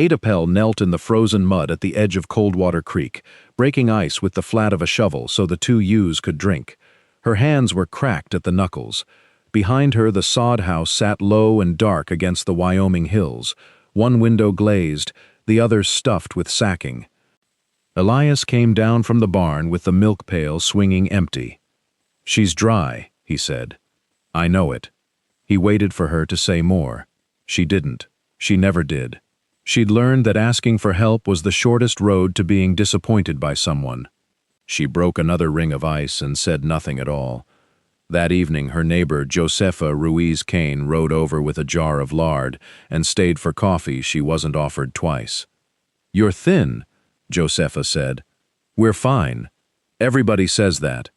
Ada Pell knelt in the frozen mud at the edge of Coldwater Creek, breaking ice with the flat of a shovel so the two ewes could drink. Her hands were cracked at the knuckles. Behind her, the sod house sat low and dark against the Wyoming hills, one window glazed, the other stuffed with sacking. Elias came down from the barn with the milk pail swinging empty. "She's dry," he said. "I know it." He waited for her to say more. She didn't. She never did. She'd learned that asking for help was the shortest road to being disappointed by someone. She broke another ring of ice and said nothing at all. That evening, her neighbor, Josefa Ruiz Kane, rode over with a jar of lard and stayed for coffee she wasn't offered twice. "You're thin," Josefa said. "We're fine. Everybody says that."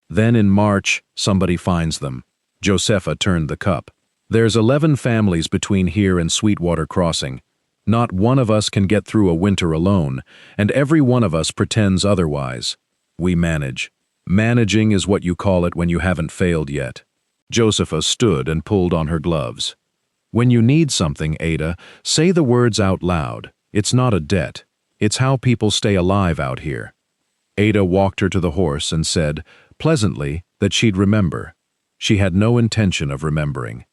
Then in March, somebody finds them. Josefa turned the cup. "There's 11 families between here and Sweetwater Crossing. Not one of us can get through a winter alone, and every one of us pretends otherwise. We manage. Managing is what you call it when you haven't failed yet." Josefa stood and pulled on her gloves. "When you need something, Ada, say the words out loud. It's not a debt. It's how people stay alive out here." Ada walked her to the horse and said, pleasantly, that she'd remember. She had no intention of remembering.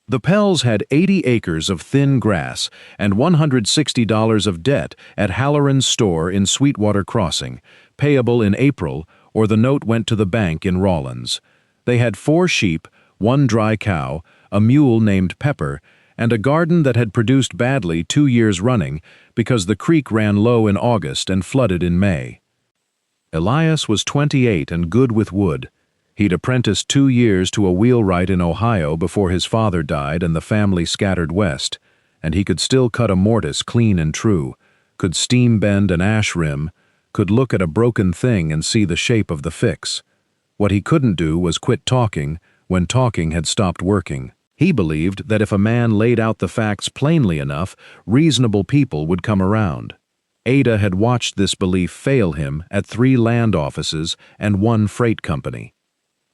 The Pells had 80 acres of thin grass and $160 of debt at Halloran's store in Sweetwater Crossing, payable in April, or the note went to the bank in Rawlins. They had 4 sheep, 1 dry cow, a mule named Pepper, and a garden that had produced badly 2 years running because the creek ran low in August and flooded in May. Elias was 28 and good with wood. He'd apprenticed 2 years to a wheelwright in Ohio before his father died and the family scattered west, and he could still cut a mortise clean and true, could steam bend an ash rim, could look at a broken thing and see the shape of the fix. What he couldn't do was quit talking when talking had stopped working. He believed that if a man laid out the facts plainly enough, reasonable people would come around. Ada had watched this belief fail him at 3 land offices and 1 freight company.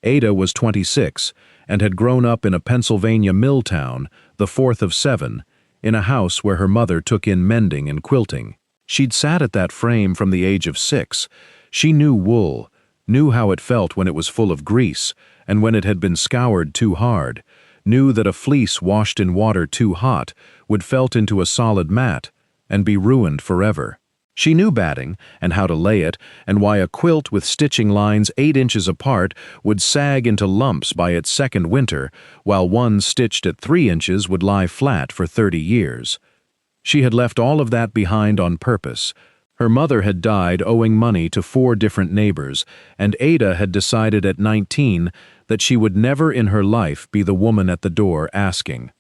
Ada was 26 and had grown up in a Pennsylvania mill town, the 4th of 7, in a house where her mother took in mending and quilting. She'd sat at that frame from the age of 6. She knew wool, knew how it felt when it was full of grease and when it had been scoured too hard, knew that a fleece washed in water too hot would felt into a solid mat and be ruined forever. She knew batting and how to lay it and why a quilt with stitching lines 8 inches apart would sag into lumps by its second winter, while one stitched at 3 inches would lie flat for 30 years. She had left all of that behind on purpose. Her mother had died owing money to 4 different neighbors, and Ada had decided at 19 that she would never in her life be the woman at the door asking.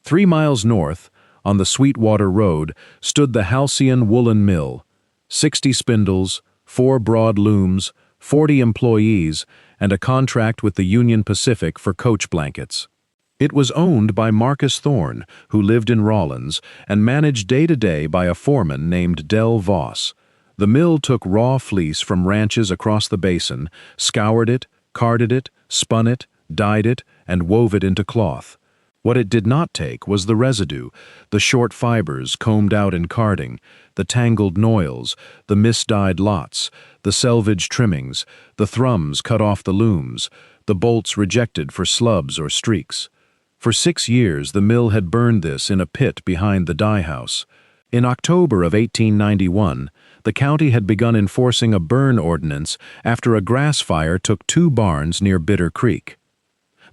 3 miles north, on the Sweetwater Road, stood the Halcyon Woolen Mill. 60 spindles, 4 broad looms, 40 employees, and a contract with the Union Pacific for coach blankets. It was owned by Marcus Thorne, who lived in Rawlins, and managed day-to-day by a foreman named Del Voss. The mill took raw fleece from ranches across the basin, scoured it, carded it, spun it, dyed it, and wove it into cloth. What it did not take was the residue, the short fibers combed out in carding, the tangled noils, the misdyed lots, the selvage trimmings, the thrums cut off the looms, the bolts rejected for slubs or streaks. For 6 years the mill had burned this in a pit behind the dye house. In October of 1891, the county had begun enforcing a burn ordinance after a grass fire took 2 barns near Bitter Creek.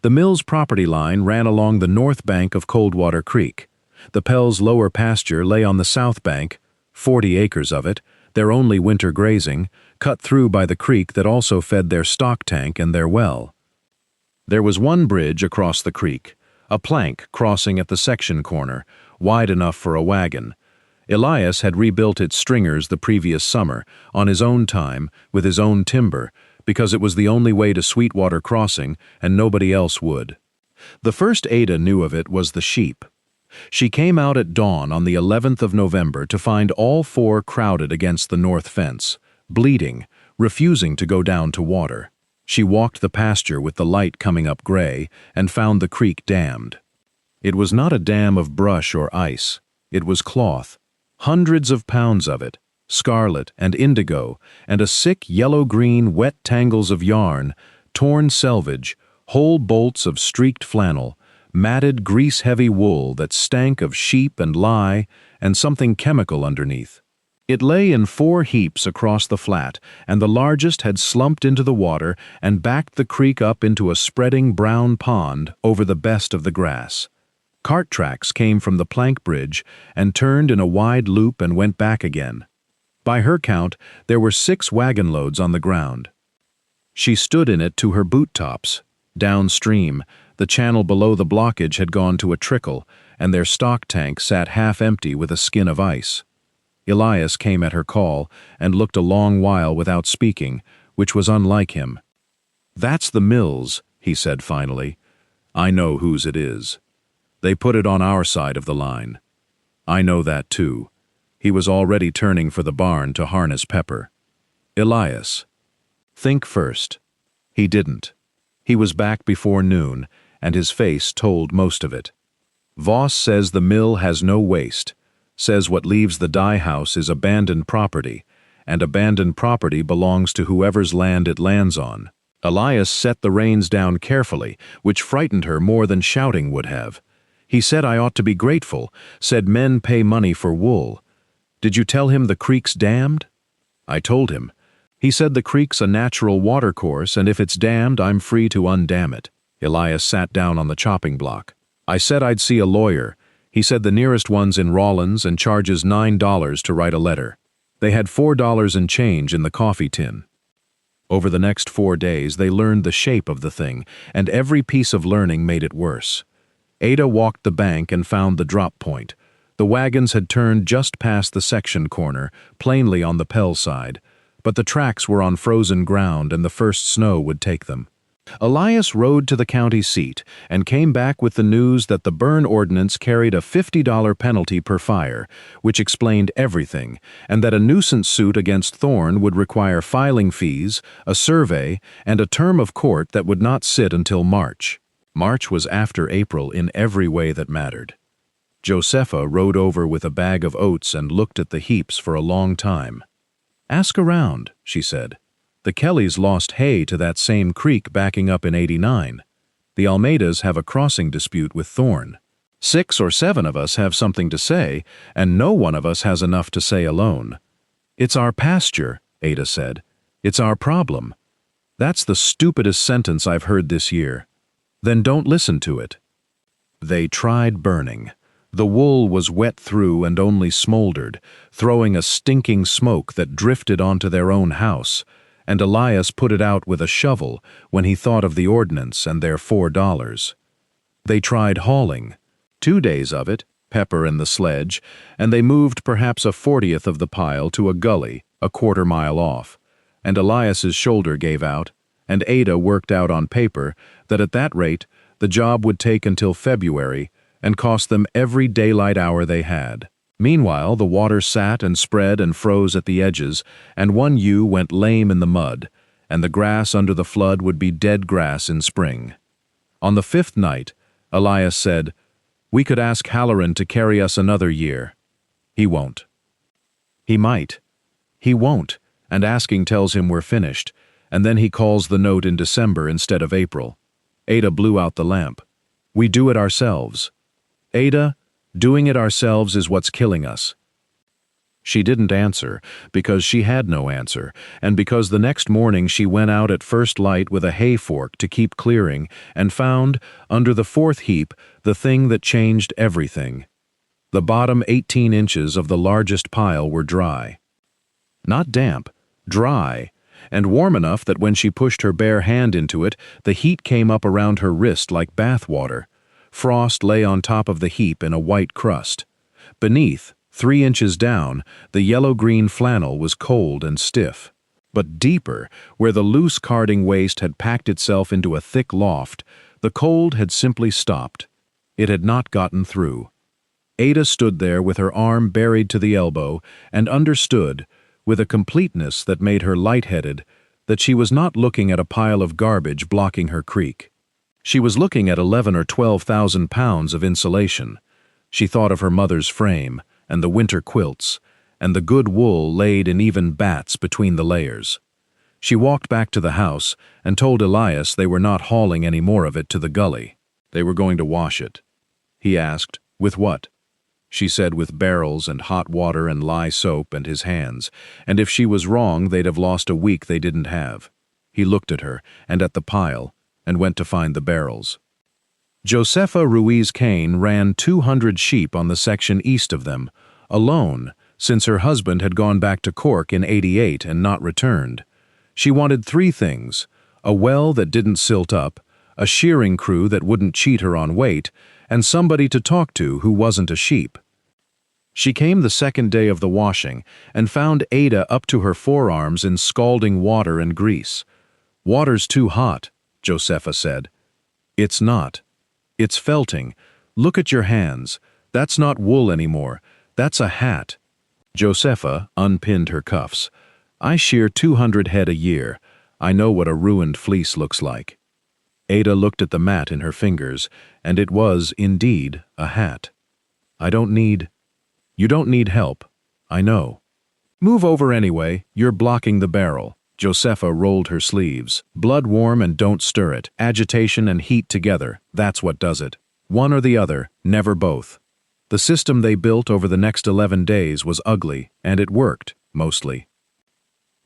The mill's property line ran along the north bank of Coldwater Creek. The Pells' lower pasture lay on the south bank, 40 acres of it, their only winter grazing, cut through by the creek that also fed their stock tank and their well. There was one bridge across the creek, a plank crossing at the section corner, wide enough for a wagon. Elias had rebuilt its stringers the previous summer, on his own time, with his own timber, because it was the only way to Sweetwater Crossing and nobody else would. The first Ada knew of it was the sheep. She came out at dawn on the 11th of November to find all 4 crowded against the north fence, bleeding, refusing to go down to water. She walked the pasture with the light coming up gray and found the creek dammed. It was not a dam of brush or ice. It was cloth, Hundreds of pounds of it, scarlet and indigo, and a sick yellow-green wet tangles of yarn, torn selvage, whole bolts of streaked flannel, matted grease-heavy wool that stank of sheep and lye and something chemical underneath. It lay in 4 heaps across the flat, and the largest had slumped into the water and backed the creek up into a spreading brown pond over the best of the grass. Cart tracks came from the plank bridge and turned in a wide loop and went back again. By her count, there were 6 wagon loads on the ground. She stood in it to her boot tops. Downstream, the channel below the blockage had gone to a trickle, and their stock tank sat half empty with a skin of ice. Elias came at her call and looked a long while without speaking, which was unlike him. "That's the mills," he said finally. "I know whose it is. They put it on our side of the line. I know that too." He was already turning for the barn to harness Pepper. "Elias, think first." He didn't. He was back before noon, and his face told most of it. "Voss says the mill has no waste, says what leaves the dye house is abandoned property, and abandoned property belongs to whoever's land it lands on." Elias set the reins down carefully, which frightened her more than shouting would have. "He said I ought to be grateful, said men pay money for wool. Did you tell him the creek's dammed?" "I told him. He said the creek's a natural watercourse, and if it's dammed, I'm free to undam it." Elias sat down on the chopping block. "I said I'd see a lawyer. He said the nearest one's in Rawlins and charges $9 to write a letter." They had $4 in change in the coffee tin. Over the next 4 days, they learned the shape of the thing, and every piece of learning made it worse. Ada walked the bank and found the drop point. The wagons had turned just past the section corner, plainly on the Pell side, but the tracks were on frozen ground and the first snow would take them. Elias rode to the county seat and came back with the news that the burn ordinance carried a $50 penalty per fire, which explained everything, and that a nuisance suit against Thorne would require filing fees, a survey, and a term of court that would not sit until March. March was after April in every way that mattered. Josepha rode over with a bag of oats and looked at the heaps for a long time. "Ask around," she said. "The Kellys lost hay to that same creek backing up in '89. The Almeidas have a crossing dispute with Thorne. 6 or 7 of us have something to say, and no one of us has enough to say alone." "It's our pasture," Ada said. "It's our problem." "That's the stupidest sentence I've heard this year." "Then don't listen to it." They tried burning. The wool was wet through and only smoldered, throwing a stinking smoke that drifted onto their own house, and Elias put it out with a shovel when he thought of the ordinance and their $4. They tried hauling. 2 days of it, Pepper and the sledge, and they moved perhaps a 40th of the pile to a gully a quarter-mile off, and Elias's shoulder gave out, and Ada worked out on paper that at that rate the job would take until February and cost them every daylight hour they had. Meanwhile, the water sat and spread and froze at the edges, and one ewe went lame in the mud, and the grass under the flood would be dead grass in spring. On the 5th night, Elias said, "We could ask Halloran to carry us another year." "He won't." "He might." "He won't, and asking tells him we're finished, and then he calls the note in December instead of April." Ada blew out the lamp. "We do it ourselves." "Ada, doing it ourselves is what's killing us." She didn't answer, because she had no answer, and because the next morning she went out at first light with a hay fork to keep clearing, and found, under the 4th heap, the thing that changed everything. The bottom 18 inches of the largest pile were dry. Not damp, dry, and warm enough that when she pushed her bare hand into it, the heat came up around her wrist like bath water. Frost lay on top of the heap in a white crust. Beneath, 3 inches down, the yellow-green flannel was cold and stiff. But deeper, where the loose carding waste had packed itself into a thick loft, the cold had simply stopped. It had not gotten through. Ada stood there with her arm buried to the elbow and understood, with a completeness that made her lightheaded, that she was not looking at a pile of garbage blocking her creek. She was looking at 11 or 12,000 pounds of insulation. She thought of her mother's frame and the winter quilts, and the good wool laid in even bats between the layers. She walked back to the house and told Elias they were not hauling any more of it to the gully. They were going to wash it. He asked, "With what?" She said, "With barrels and hot water and lye soap and his hands, and if she was wrong they'd have lost a week they didn't have." He looked at her and at the pile and went to find the barrels. Josefa Ruiz Cain ran 200 sheep on the section east of them, alone, since her husband had gone back to Cork in '88 and not returned. She wanted 3 things: a well that didn't silt up, a shearing crew that wouldn't cheat her on weight, and somebody to talk to who wasn't a sheep. She came the second day of the washing and found Ada up to her forearms in scalding water and grease. "Water's too hot," Josefa said. "It's not. It's felting. Look at your hands. That's not wool anymore. That's a hat." Josefa unpinned her cuffs. "I shear 200 head a year. I know what a ruined fleece looks like." Ada looked at the mat in her fingers, and it was, indeed, a hat. "You don't need help. I know. Move over anyway, you're blocking the barrel." Josefa rolled her sleeves. "Blood warm and don't stir it. Agitation and heat together, that's what does it. One or the other, never both." The system they built over the next 11 days was ugly, and it worked, mostly.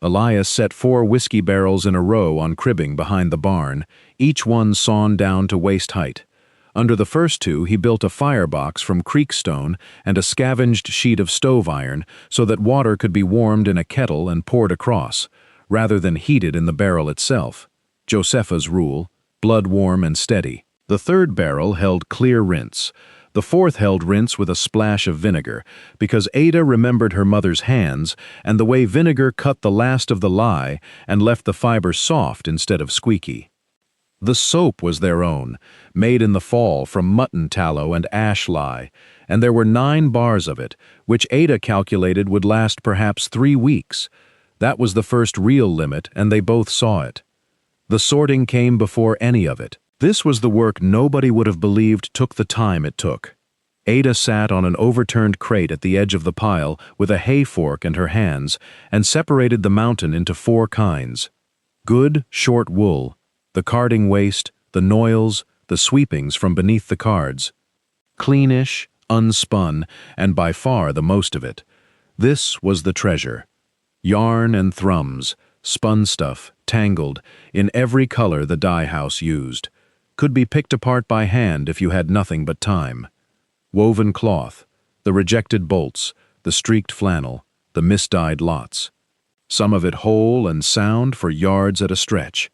Elias set 4 whiskey barrels in a row on cribbing behind the barn, each one sawn down to waist height. Under the first 2 he built a firebox from creekstone and a scavenged sheet of stove iron so that water could be warmed in a kettle and poured across, rather than heated in the barrel itself. Josefa's rule: blood warm and steady. The 3rd barrel held clear rinse. The 4th held rinse with a splash of vinegar, because Ada remembered her mother's hands and the way vinegar cut the last of the lye and left the fiber soft instead of squeaky. The soap was their own, made in the fall from mutton tallow and ash lye, and there were 9 bars of it, which Ada calculated would last perhaps 3 weeks. That was the first real limit, and they both saw it. The sorting came before any of it. This was the work nobody would have believed took the time it took. Ada sat on an overturned crate at the edge of the pile with a hay fork in her hands and separated the mountain into 4 kinds: good, short wool, the carding waste, the noils, the sweepings from beneath the cards. Cleanish, unspun, and by far the most of it. This was the treasure. Yarn and thrums, spun stuff, tangled, in every color the dye house used. Could be picked apart by hand if you had nothing but time. Woven cloth, the rejected bolts, the streaked flannel, the misdyed lots. Some of it whole and sound for yards at a stretch.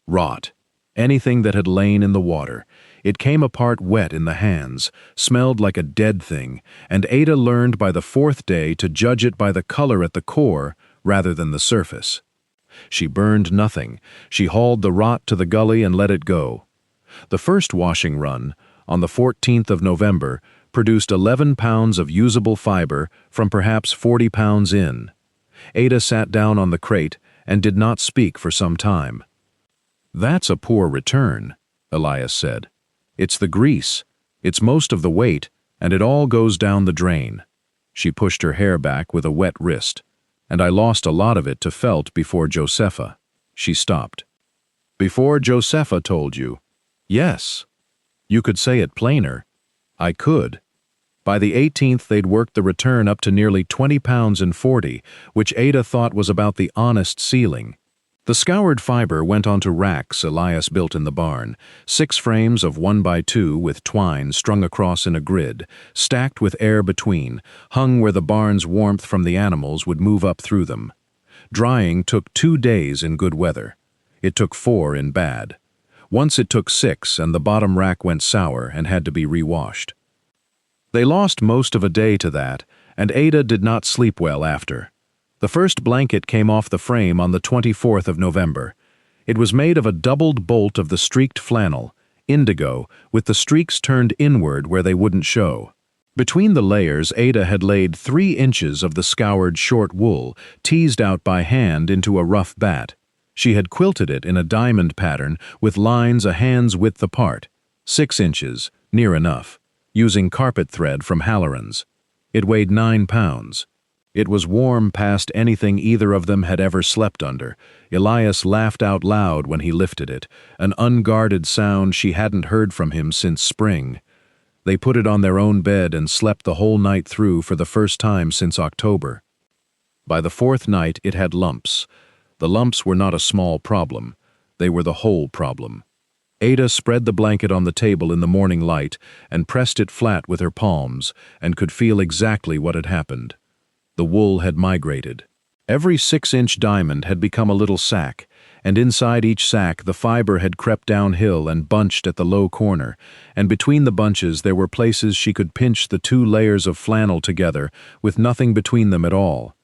Rot, anything that had lain in the water. It came apart wet in the hands, smelled like a dead thing, and Ada learned by the 4th day to judge it by the color at the core rather than the surface. She burned nothing. She hauled the rot to the gully and let it go. The first washing run, on the 14th of November, produced 11 pounds of usable fiber from perhaps 40 pounds in. Ada sat down on the crate and did not speak for some time. "That's a poor return," Elias said. "It's the grease. It's most of the weight, and it all goes down the drain." She pushed her hair back with a wet wrist. "And I lost a lot of it to felt before Josefa." She stopped. "Before Josefa told you?" "Yes. You could say it plainer." "I could." By the 18th they'd worked the return up to nearly 20 pounds and 40, which Ada thought was about the honest ceiling. The scoured fiber went onto racks Elias built in the barn, 6 frames of 1 by 2 with twine strung across in a grid, stacked with air between, hung where the barn's warmth from the animals would move up through them. Drying took 2 days in good weather. It took 4 in bad. Once it took 6, and the bottom rack went sour and had to be rewashed. They lost most of a day to that, and Ada did not sleep well after. The first blanket came off the frame on the 24th of November. It was made of a doubled bolt of the streaked flannel, indigo, with the streaks turned inward where they wouldn't show. Between the layers, Ada had laid 3 inches of the scoured short wool, teased out by hand into a rough bat. She had quilted it in a diamond pattern with lines a hand's width apart, 6 inches, near enough, using carpet thread from Halloran's. It weighed 9 pounds. It was warm past anything either of them had ever slept under. Elias laughed out loud when he lifted it, an unguarded sound she hadn't heard from him since spring. They put it on their own bed and slept the whole night through for the first time since October. By the fourth night, it had lumps. The lumps were not a small problem. They were the whole problem. Ada spread the blanket on the table in the morning light and pressed it flat with her palms and could feel exactly what had happened. The wool had migrated. Every 6-inch diamond had become a little sack, and inside each sack the fiber had crept downhill and bunched at the low corner, and between the bunches there were places she could pinch the 2 layers of flannel together with nothing between them at all.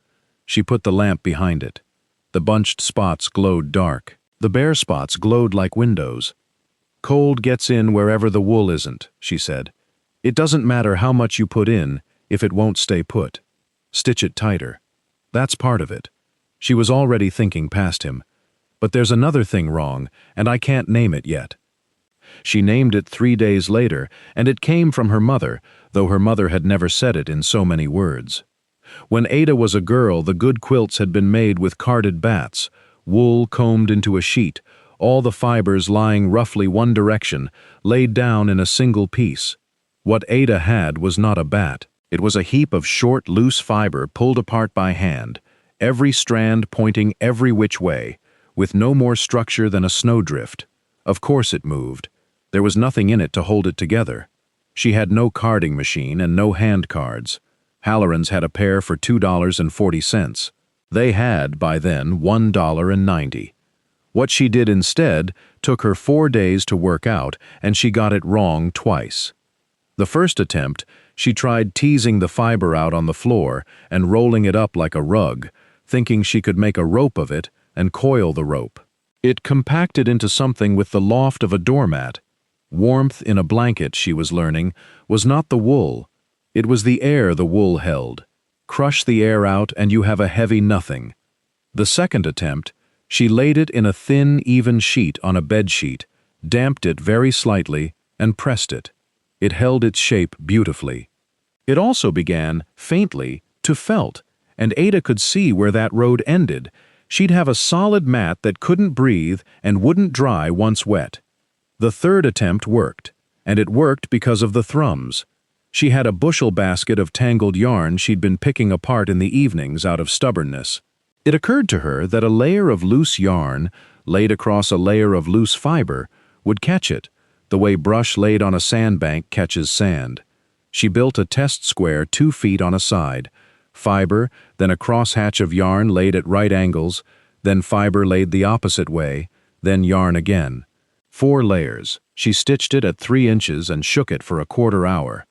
She put the lamp behind it. The bunched spots glowed dark. The bare spots glowed like windows. "Cold gets in wherever the wool isn't," she said. "It doesn't matter how much you put in if it won't stay put. Stitch it tighter. That's part of it." She was already thinking past him. "But there's another thing wrong, and I can't name it yet." She named it 3 days later, and it came from her mother, though her mother had never said it in so many words. When Ada was a girl, the good quilts had been made with carded bats, wool combed into a sheet, all the fibers lying roughly one direction, laid down in a single piece. What Ada had was not a bat. It was a heap of short, loose fiber pulled apart by hand, every strand pointing every which way, with no more structure than a snowdrift. Of course it moved. There was nothing in it to hold it together. She had no carding machine and no hand cards. Halloran's had a pair for $2.40. They had, by then, $1.90. What she did instead took her 4 days to work out, and she got it wrong twice. The first attempt, she tried teasing the fiber out on the floor and rolling it up like a rug, thinking she could make a rope of it and coil the rope. It compacted into something with the loft of a doormat. Warmth in a blanket, she was learning, was not the wool. It was the air the wool held. Crush the air out and you have a heavy nothing. The second attempt, she laid it in a thin, even sheet on a bed sheet, damped it very slightly, and pressed it. It held its shape beautifully. It also began, faintly, to felt, and Ada could see where that road ended. She'd have a solid mat that couldn't breathe and wouldn't dry once wet. The third attempt worked, and it worked because of the thrums. She had a bushel basket of tangled yarn she'd been picking apart in the evenings out of stubbornness. It occurred to her that a layer of loose yarn, laid across a layer of loose fiber, would catch it, the way brush laid on a sandbank catches sand. She built a test square 2 feet on a side, fiber, then a crosshatch of yarn laid at right angles, then fiber laid the opposite way, then yarn again. 4 layers. She stitched it at 3 inches and shook it for a quarter hour.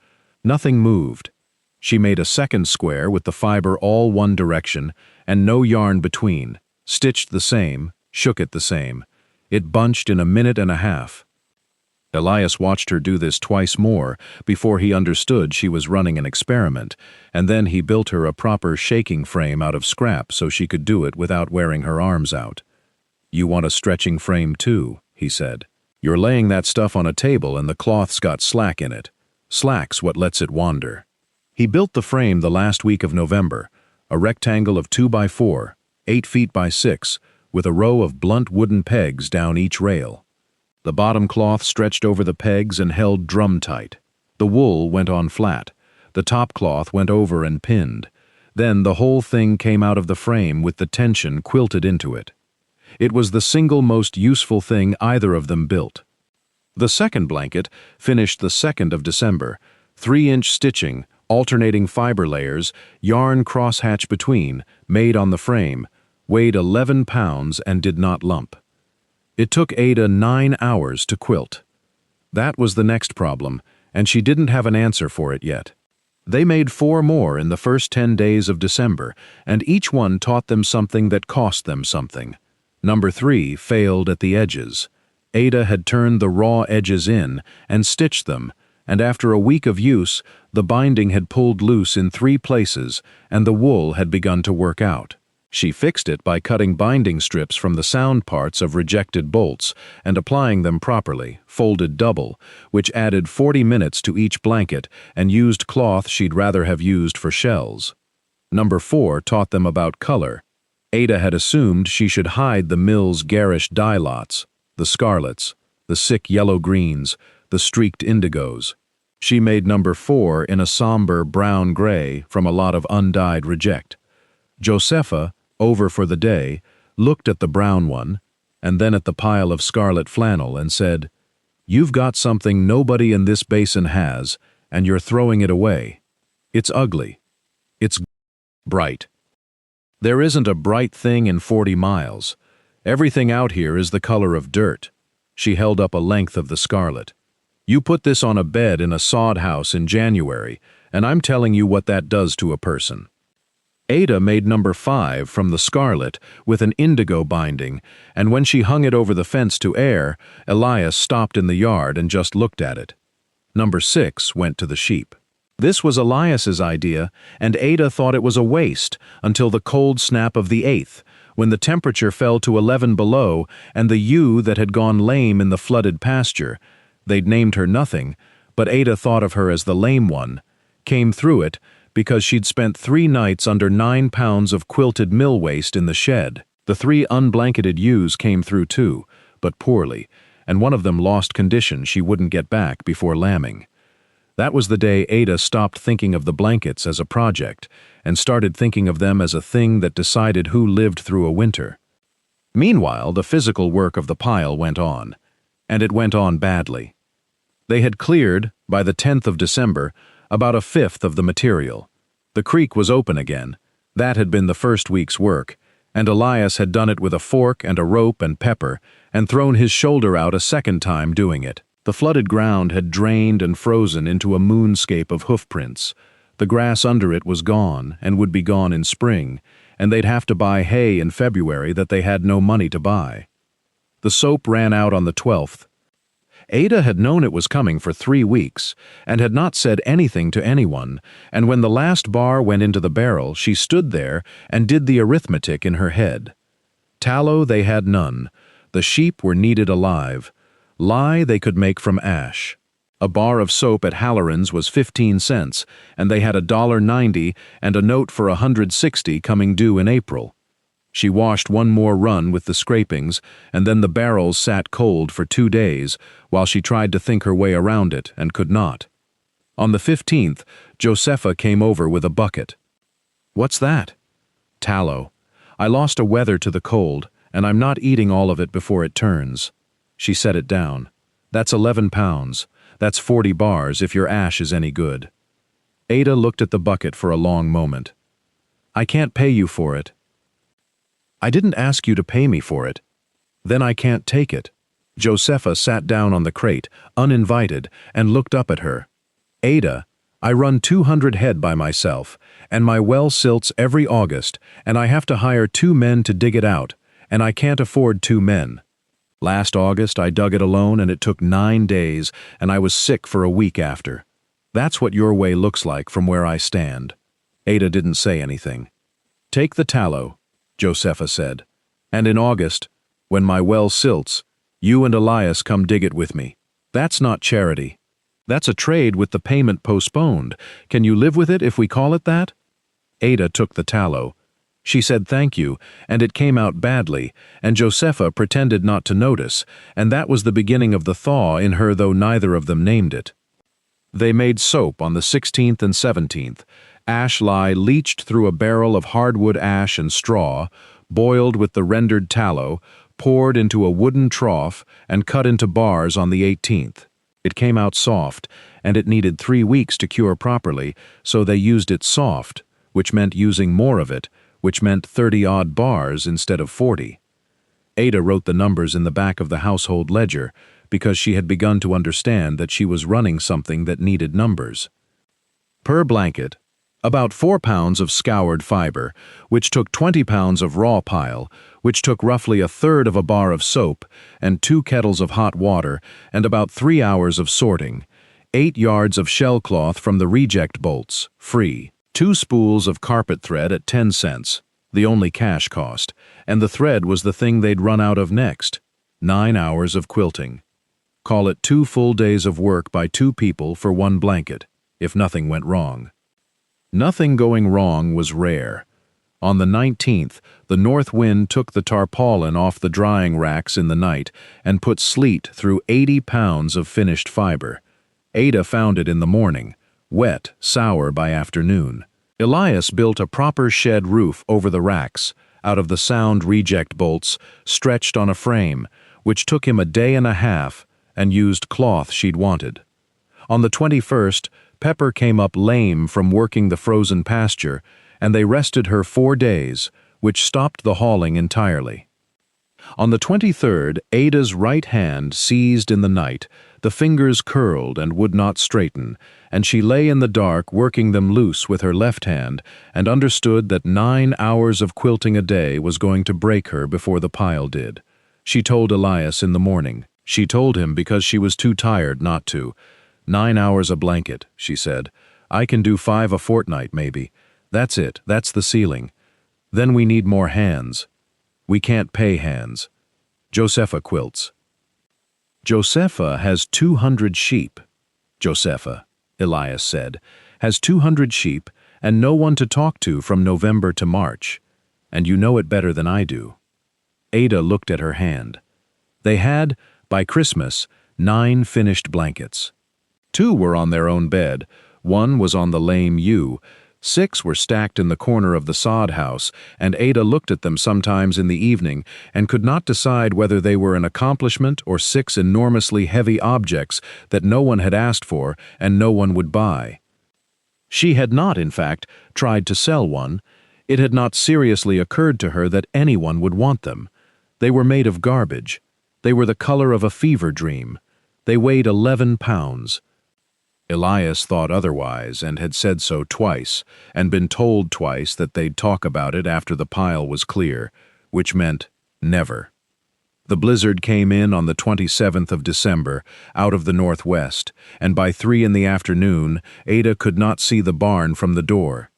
Nothing moved. She made a second square with the fiber all one direction and no yarn between, stitched the same, shook it the same. It bunched in a minute and a half. Elias watched her do this twice more before he understood she was running an experiment, and then he built her a proper shaking frame out of scrap so she could do it without wearing her arms out. "You want a stretching frame too," he said. "You're laying that stuff on a table and the cloth's got slack in it. Slack's what lets it wander." He built the frame the last week of November, a rectangle of 2 by 4, 8 feet by 6, with a row of blunt wooden pegs down each rail. The bottom cloth stretched over the pegs and held drum tight. The wool went on flat. The top cloth went over and pinned. Then the whole thing came out of the frame with the tension quilted into it. It was the single most useful thing either of them built. The second blanket, finished the 2nd of December, 3-inch stitching, alternating fiber layers, yarn crosshatch between, made on the frame, weighed 11 pounds and did not lump. It took Ada 9 hours to quilt. That was the next problem, and she didn't have an answer for it yet. They made 4 more in the first 10 days of December, and each one taught them something that cost them something. Number 3 failed at the edges. Ada had turned the raw edges in and stitched them, and after a week of use, the binding had pulled loose in 3 places and the wool had begun to work out. She fixed it by cutting binding strips from the sound parts of rejected bolts and applying them properly, folded double, which added 40 minutes to each blanket and used cloth she'd rather have used for shells. Number 4 taught them about color. Ada had assumed she should hide the mill's garish dye lots, the scarlets, the sick yellow-greens, the streaked indigos. She made number 4 in a somber brown-gray from a lot of undyed reject. Josepha, over for the day, looked at the brown one, and then at the pile of scarlet flannel and said, "You've got something nobody in this basin has, and you're throwing it away. It's ugly. It's bright. There isn't a bright thing in 40 miles. Everything out here is the color of dirt." She held up a length of the scarlet. "You put this on a bed in a sod house in January, and I'm telling you what that does to a person." Ada made number 5 from the scarlet with an indigo binding, and when she hung it over the fence to air, Elias stopped in the yard and just looked at it. Number 6 went to the sheep. This was Elias's idea, and Ada thought it was a waste until the cold snap of the 8th, when the temperature fell to 11 below and the ewe that had gone lame in the flooded pasture, they'd named her nothing, but Ada thought of her as the lame one, came through it because she'd spent 3 nights under 9 pounds of quilted mill waste in the shed. The 3 unblanketed ewes came through too, but poorly, and one of them lost condition she wouldn't get back before lambing. That was the day Ada stopped thinking of the blankets as a project and started thinking of them as a thing that decided who lived through a winter. Meanwhile, the physical work of the pile went on, and it went on badly. They had cleared, by the 10th of December, about 1/5 of the material. The creek was open again. That had been the first week's work, and Elias had done it with a fork and a rope and pepper, and thrown his shoulder out a second time doing it. The flooded ground had drained and frozen into a moonscape of hoofprints. The grass under it was gone and would be gone in spring, and they'd have to buy hay in February that they had no money to buy. The soap ran out on the 12th. Ada had known it was coming for 3 weeks and had not said anything to anyone, and when the last bar went into the barrel, she stood there and did the arithmetic in her head. Tallow they had none. The sheep were needed alive. Lye they could make from ash. A bar of soap at Halloran's was 15 cents, and they had $1.90 and a note for $160 coming due in April. She washed one more run with the scrapings, and then the barrels sat cold for 2 days while she tried to think her way around it and could not. On the 15th, Josepha came over with a bucket. "What's that?" "Tallow. I lost a wether to the cold, and I'm not eating all of it before it turns." She set it down. "That's 11 pounds. That's 40 bars if your ash is any good." Ada looked at the bucket for a long moment. "I can't pay you for it." "I didn't ask you to pay me for it." "Then I can't take it." Josepha sat down on the crate, uninvited, and looked up at her. "Ada, I run 200 head by myself, and my well silts every August, and I have to hire 2 men to dig it out, and I can't afford 2 men. Last August I dug it alone and it took 9 days, and I was sick for a week after. That's what your way looks like from where I stand." Ada didn't say anything. "Take the tallow," Josepha said, "and in August, when my well silts, you and Elias come dig it with me. That's not charity. That's a trade with the payment postponed. Can you live with it if we call it that?" Ada took the tallow. She said thank you, and it came out badly, and Josepha pretended not to notice, and that was the beginning of the thaw in her, though neither of them named it. They made soap on the 16th and 17th. Ash lye leached through a barrel of hardwood ash and straw, boiled with the rendered tallow, poured into a wooden trough, and cut into bars on the 18th. It came out soft, and it needed 3 weeks to cure properly, so they used it soft, which meant using more of it, which meant 30-odd bars instead of 40. Ada wrote the numbers in the back of the household ledger because she had begun to understand that she was running something that needed numbers. Per blanket, about 4 pounds of scoured fiber, which took 20 pounds of raw pile, which took roughly 1/3 of a bar of soap, and 2 kettles of hot water, and about 3 hours of sorting, 8 yards of shell cloth from the reject bolts, free, 2 spools of carpet thread at 10 cents, the only cash cost, and the thread was the thing they'd run out of next. 9 hours of quilting. Call it 2 full days of work by 2 people for 1 blanket, if nothing went wrong. Nothing going wrong was rare. On the 19th, the north wind took the tarpaulin off the drying racks in the night and put sleet through 80 pounds of finished fiber. Ada found it in the morning, wet, sour by afternoon. Elias built a proper shed roof over the racks, out of the sound reject bolts, stretched on a frame, which took him a day and a half, and used cloth she'd wanted. On the 21st, Pepper came up lame from working the frozen pasture, and they rested her 4 days, which stopped the hauling entirely. On the 23rd, Ada's right hand seized in the night, the fingers curled and would not straighten, and she lay in the dark working them loose with her left hand, and understood that 9 hours of quilting a day was going to break her before the pile did. She told Elias in the morning. She told him because she was too tired not to. 9 hours a blanket, she said. I can do 5 a fortnight, maybe. That's it, that's the ceiling. Then we need more hands. We can't pay hands. Josepha quilts. Josepha has 200 sheep. Josepha, Elias said, has 200 sheep and no one to talk to from November to March. And you know it better than I do. Ada looked at her hand. They had, by Christmas, 9 finished blankets. 2 were on their own bed, 1 was on the lame ewe, 6 were stacked in the corner of the sod house, and Ada looked at them sometimes in the evening and could not decide whether they were an accomplishment or 6 enormously heavy objects that no one had asked for and no one would buy. She had not, in fact, tried to sell one. It had not seriously occurred to her that anyone would want them. They were made of garbage. They were the color of a fever dream. They weighed 11 pounds. Elias thought otherwise and had said so twice, and been told twice that they'd talk about it after the pile was clear, which meant never. The blizzard came in on the 27th of December, out of the northwest, and by 3 in the afternoon, Ada could not see the barn from the door.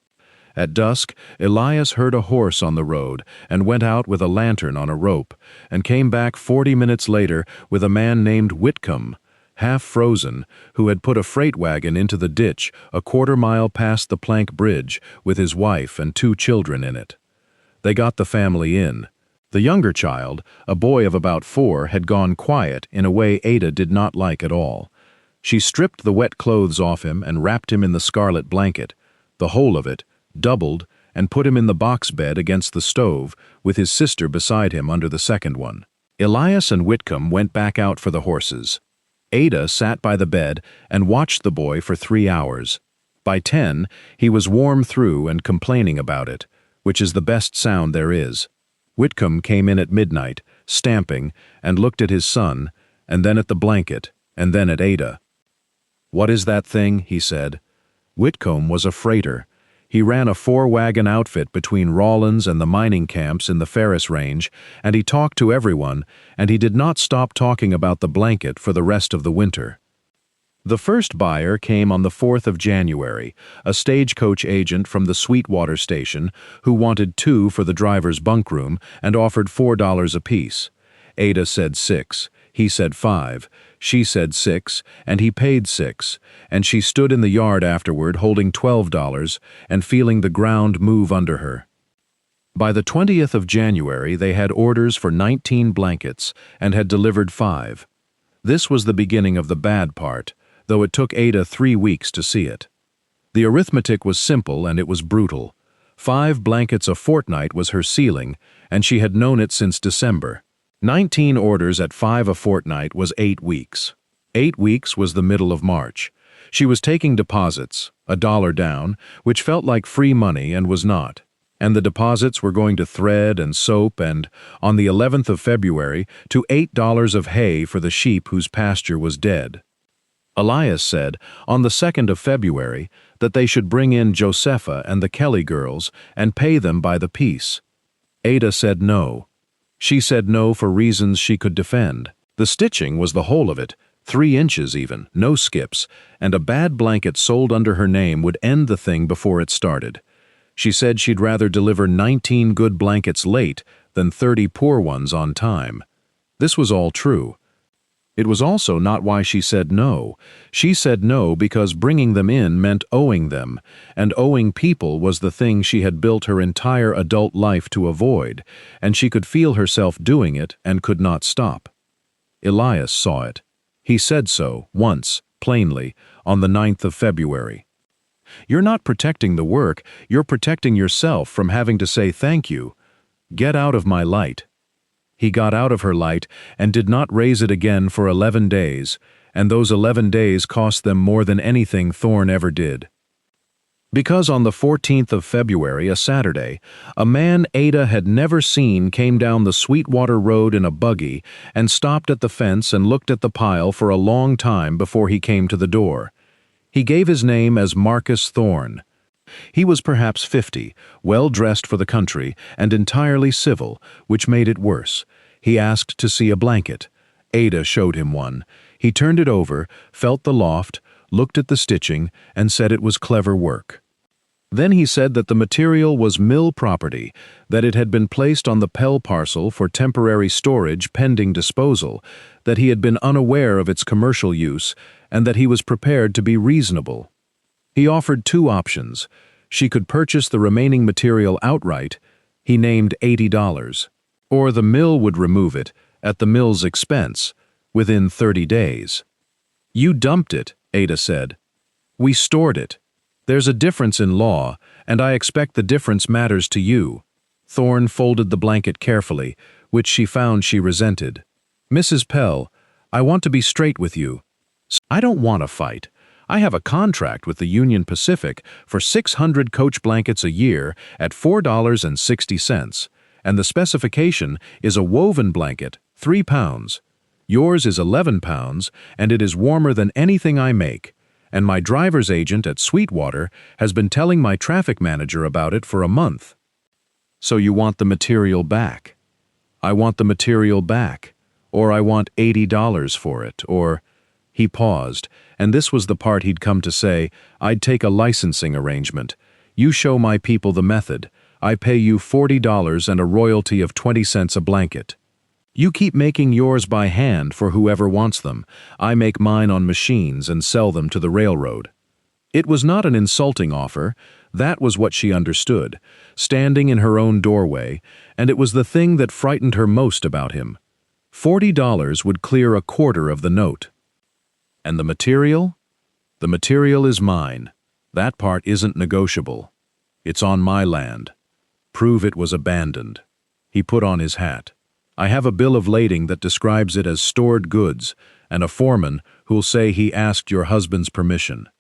At dusk, Elias heard a horse on the road and went out with a lantern on a rope, and came back 40 minutes later with a man named Whitcomb, half frozen, who had put a freight wagon into the ditch a quarter-mile past the plank bridge with his wife and 2 children in it. They got the family in. The younger child, a boy of about 4, had gone quiet in a way Ada did not like at all. She stripped the wet clothes off him and wrapped him in the scarlet blanket, the whole of it, doubled, and put him in the box bed against the stove, with his sister beside him under the second one. Elias and Whitcomb went back out for the horses. Ada sat by the bed and watched the boy for 3 hours. By 10, he was warm through and complaining about it, which is the best sound there is. Whitcomb came in at midnight, stamping, and looked at his son, and then at the blanket, and then at Ada. "What is that thing?" he said. Whitcomb was a freighter. He ran a 4-wagon outfit between Rawlins and the mining camps in the Ferris Range, and he talked to everyone, and he did not stop talking about the blanket for the rest of the winter. The first buyer came on the 4th of January, a stagecoach agent from the Sweetwater station who wanted 2 for the driver's bunkroom and offered $4 apiece. Ada said 6, he said 5, she said 6, and he paid 6, and she stood in the yard afterward holding $12 and feeling the ground move under her. By the 20th of January they had orders for 19 blankets and had delivered 5. This was the beginning of the bad part, though it took Ada 3 weeks to see it. The arithmetic was simple and it was brutal. 5 blankets a fortnight was her ceiling, and she had known it since December. 19 orders at 5 a fortnight was 8 weeks. 8 weeks was the middle of March. She was taking deposits, $1 down, which felt like free money and was not. And the deposits were going to thread and soap and, on the 11th of February, to $8 of hay for the sheep whose pasture was dead. Elias said, on the 2nd of February, that they should bring in Josepha and the Kelly girls and pay them by the piece. Ada said no. She said no for reasons she could defend. The stitching was the whole of it, 3 inches even, no skips, and a bad blanket sold under her name would end the thing before it started. She said she'd rather deliver 19 good blankets late than 30 poor ones on time. This was all true. It was also not why she said no. She said no because bringing them in meant owing them, and owing people was the thing she had built her entire adult life to avoid, and she could feel herself doing it and could not stop. Elias saw it. He said so, once, plainly, on the 9th of February. "You're not protecting the work, you're protecting yourself from having to say thank you. Get out of my light." He got out of her light and did not raise it again for 11 days, and those 11 days cost them more than anything Thorne ever did. Because on the 14th of February, a Saturday, a man Ada had never seen came down the Sweetwater Road in a buggy and stopped at the fence and looked at the pile for a long time before he came to the door. He gave his name as Marcus Thorne. He was perhaps 50, well-dressed for the country, and entirely civil, which made it worse. He asked to see a blanket. Ada showed him one. He turned it over, felt the loft, looked at the stitching, and said it was clever work. Then he said that the material was mill property, that it had been placed on the Pell parcel for temporary storage pending disposal, that he had been unaware of its commercial use, and that he was prepared to be reasonable. He offered two options. She could purchase the remaining material outright, he named $80, or the mill would remove it, at the mill's expense, within 30 days. "You dumped it," Ada said. "We stored it. There's a difference in law, and I expect the difference matters to you." Thorne folded the blanket carefully, which she found she resented. "Mrs. Pell, I want to be straight with you. I don't want to fight. I have a contract with the Union Pacific for 600 coach blankets a year at $4.60, and the specification is a woven blanket, 3 pounds. Yours is 11 pounds, and it is warmer than anything I make, and my driver's agent at Sweetwater has been telling my traffic manager about it for a month." "So you want the material back?" "I want the material back, or I want $80 for it, or—" He paused, and this was the part he'd come to say, "I'd take a licensing arrangement. You show my people the method. I pay you $40 and a royalty of 20 cents a blanket. You keep making yours by hand for whoever wants them. I make mine on machines and sell them to the railroad." It was not an insulting offer. That was what she understood, standing in her own doorway, and it was the thing that frightened her most about him. $40 would clear a quarter of the note. "And the material? The material is mine. That part isn't negotiable. It's on my land. Prove it was abandoned." He put on his hat. "I have a bill of lading that describes it as stored goods, and a foreman who'll say he asked your husband's permission.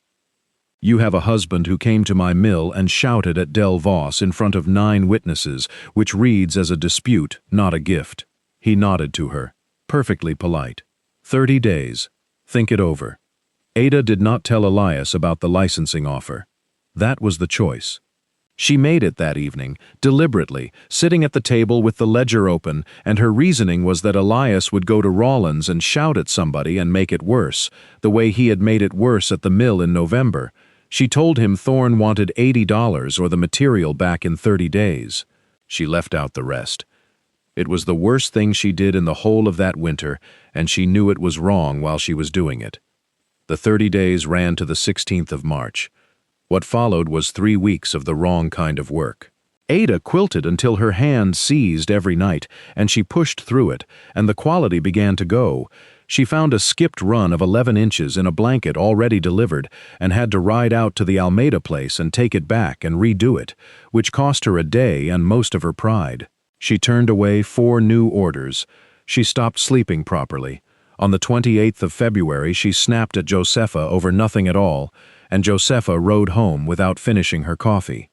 You have a husband who came to my mill and shouted at Del Voss in front of 9 witnesses, which reads as a dispute, not a gift." He nodded to her, perfectly polite. 30 days. Think it over. Ada did not tell Elias about the licensing offer. That was the choice. She made it that evening, deliberately, sitting at the table with the ledger open, and her reasoning was that Elias would go to Rawlins and shout at somebody and make it worse, the way he had made it worse at the mill in November. She told him Thorne wanted $80 or the material back in 30 days. She left out the rest. It was the worst thing she did in the whole of that winter, and she knew it was wrong while she was doing it. The 30 days ran to the 16th of March. What followed was 3 weeks of the wrong kind of work. Ada quilted until her hand seized every night, and she pushed through it, and the quality began to go. She found a skipped run of 11 inches in a blanket already delivered, and had to ride out to the Almeida place and take it back and redo it, which cost her a day and most of her pride. She turned away 4 new orders. She stopped sleeping properly. On the 28th of February, she snapped at Josepha over nothing at all, and Josepha rode home without finishing her coffee.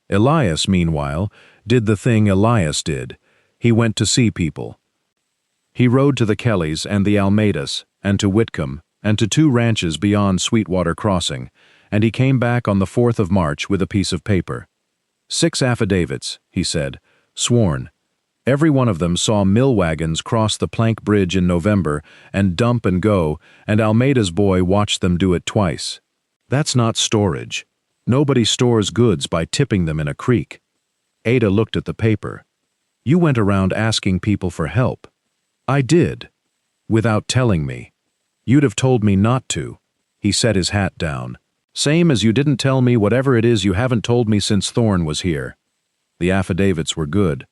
Elias, meanwhile, did the thing Elias did. He went to see people. He rode to the Kellys and the Almeidas, and to Whitcomb, and to 2 ranches beyond Sweetwater Crossing, and he came back on the 4th of March with a piece of paper. 6 affidavits, he said, sworn. Every one of them saw mill wagons cross the plank bridge in November and dump and go, and Almeida's boy watched them do it twice. That's not storage. Nobody stores goods by tipping them in a creek. Ada looked at the paper. You went around asking people for help. I did. Without telling me. You'd have told me not to. He set his hat down. Same as you didn't tell me whatever it is you haven't told me since Thorne was here. The affidavits were good.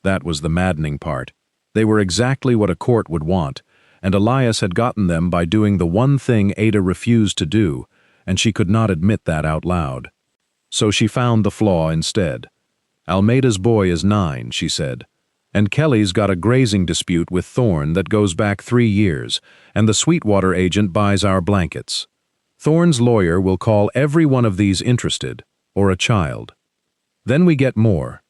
That was the maddening part. They were exactly what a court would want, and Elias had gotten them by doing the one thing Ada refused to do, and she could not admit that out loud. So she found the flaw instead. Almeida's boy is 9, she said, and Kelly's got a grazing dispute with Thorne that goes back 3 years, and the Sweetwater agent buys our blankets. Thorne's lawyer will call every one of these interested, or a child. Then we get more.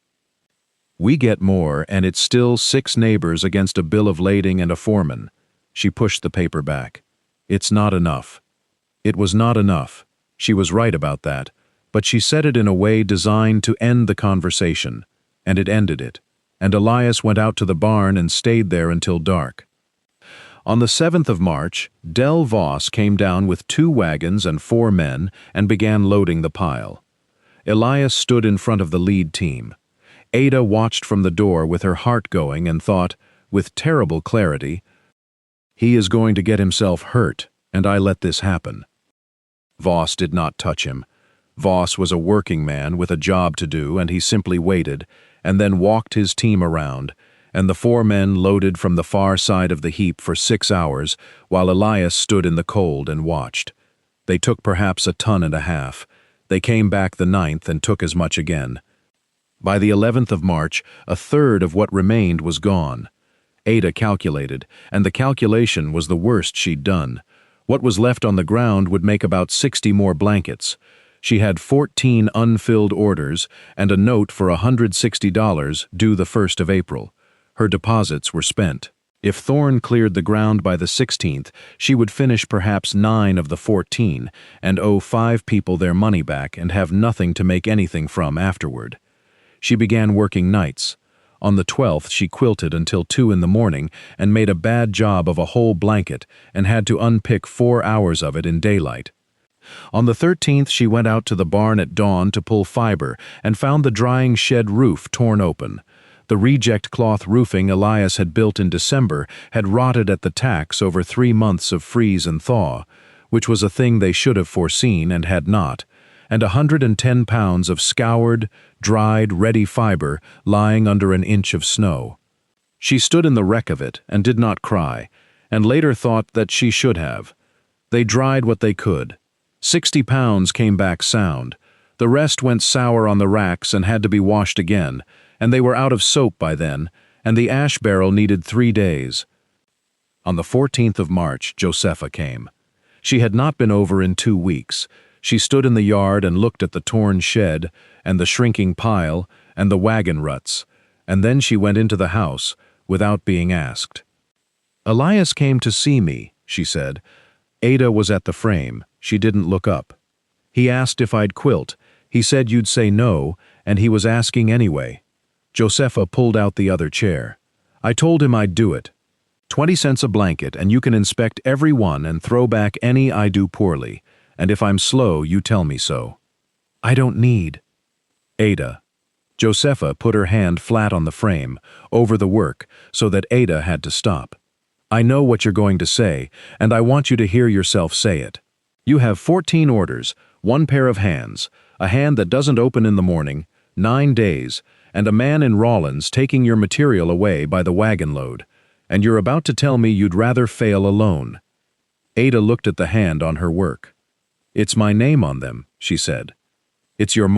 We get more, and it's still 6 neighbors against a bill of lading and a foreman. She pushed the paper back. It's not enough. It was not enough. She was right about that, but she said it in a way designed to end the conversation, and it ended it, and Elias went out to the barn and stayed there until dark. On the 7th of March, Del Voss came down with 2 wagons and 4 men and began loading the pile. Elias stood in front of the lead team. Ada watched from the door with her heart going and thought, with terrible clarity, he is going to get himself hurt, and I let this happen. Voss did not touch him. Voss was a working man with a job to do, and he simply waited, and then walked his team around, and the 4 men loaded from the far side of the heap for 6 hours, while Elias stood in the cold and watched. They took perhaps 1.5 tons. They came back the 9th and took as much again. By the 11th of March, 1/3 of what remained was gone. Ada calculated, and the calculation was the worst she'd done. What was left on the ground would make about 60 more blankets. She had 14 unfilled orders and a note for $160 due the 1st of April. Her deposits were spent. If Thorne cleared the ground by the 16th, she would finish perhaps 9 of the 14 and owe 5 people their money back and have nothing to make anything from afterward. She began working nights. On the 12th, she quilted until 2 in the morning and made a bad job of a whole blanket and had to unpick 4 hours of it in daylight. On the 13th, she went out to the barn at dawn to pull fiber and found the drying shed roof torn open. The reject cloth roofing Elias had built in December had rotted at the tacks over 3 months of freeze and thaw, which was a thing they should have foreseen and had not, and 110 pounds of scoured, dried, ready fiber lying under an inch of snow. She stood in the wreck of it and did not cry, and later thought that she should have. They dried what they could. 60 pounds came back sound. The rest went sour on the racks and had to be washed again, and they were out of soap by then, and the ash barrel needed 3 days. On the 14th of March, Josepha came. She had not been over in 2 weeks. She stood in the yard and looked at the torn shed, and the shrinking pile, and the wagon ruts, and then she went into the house, without being asked. Elias came to see me, she said. Ada was at the frame. She didn't look up. He asked if I'd quilt. He said you'd say no, and he was asking anyway. Josepha pulled out the other chair. I told him I'd do it. 20 cents a blanket, and you can inspect every one and throw back any I do poorly. And if I'm slow, you tell me so. I don't need. Ada. Josepha put her hand flat on the frame, over the work, so that Ada had to stop. I know what you're going to say, and I want you to hear yourself say it. You have 14 orders, 1 pair of hands, a hand that doesn't open in the morning, 9 days, and a man in Rawlins taking your material away by the wagon load, and you're about to tell me you'd rather fail alone. Ada looked at the hand on her work. It's my name on them, she said. It's your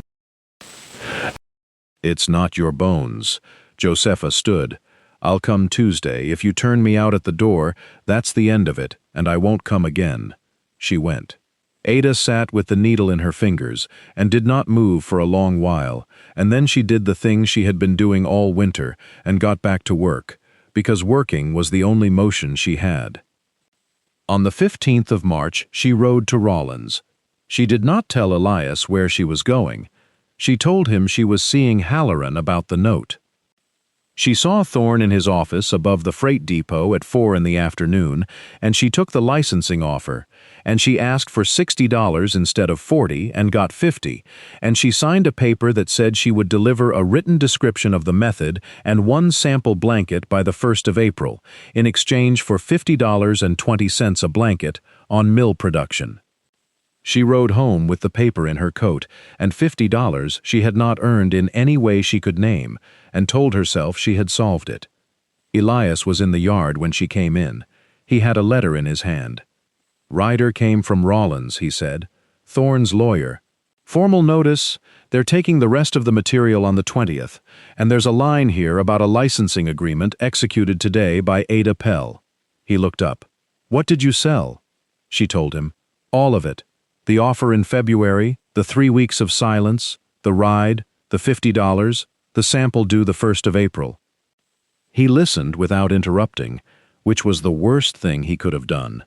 It's not your bones. Josepha stood. I'll come Tuesday. If you turn me out at the door, that's the end of it, and I won't come again. She went. Ada sat with the needle in her fingers and did not move for a long while, and then she did the thing she had been doing all winter and got back to work, because working was the only motion she had. On the 15th of March, she rode to Rawlins. She did not tell Elias where she was going. She told him she was seeing Halloran about the note. She saw Thorne in his office above the freight depot at 4 in the afternoon, and she took the licensing offer, and she asked for $60 instead of $40 and got $50, and she signed a paper that said she would deliver a written description of the method and one sample blanket by the 1st of April, in exchange for $50.20 a blanket on mill production. She rode home with the paper in her coat, and $50 she had not earned in any way she could name, and told herself she had solved it. Elias was in the yard when she came in. He had a letter in his hand. "Ryder came from Rawlins," he said. "Thorne's lawyer. Formal notice, they're taking the rest of the material on the 20th, and there's a line here about a licensing agreement executed today by Ada Pell." He looked up. "What did you sell?" She told him. "All of it. The offer in February, the 3 weeks of silence, the ride, the $50, the sample due the 1st of April. He listened without interrupting, which was the worst thing he could have done.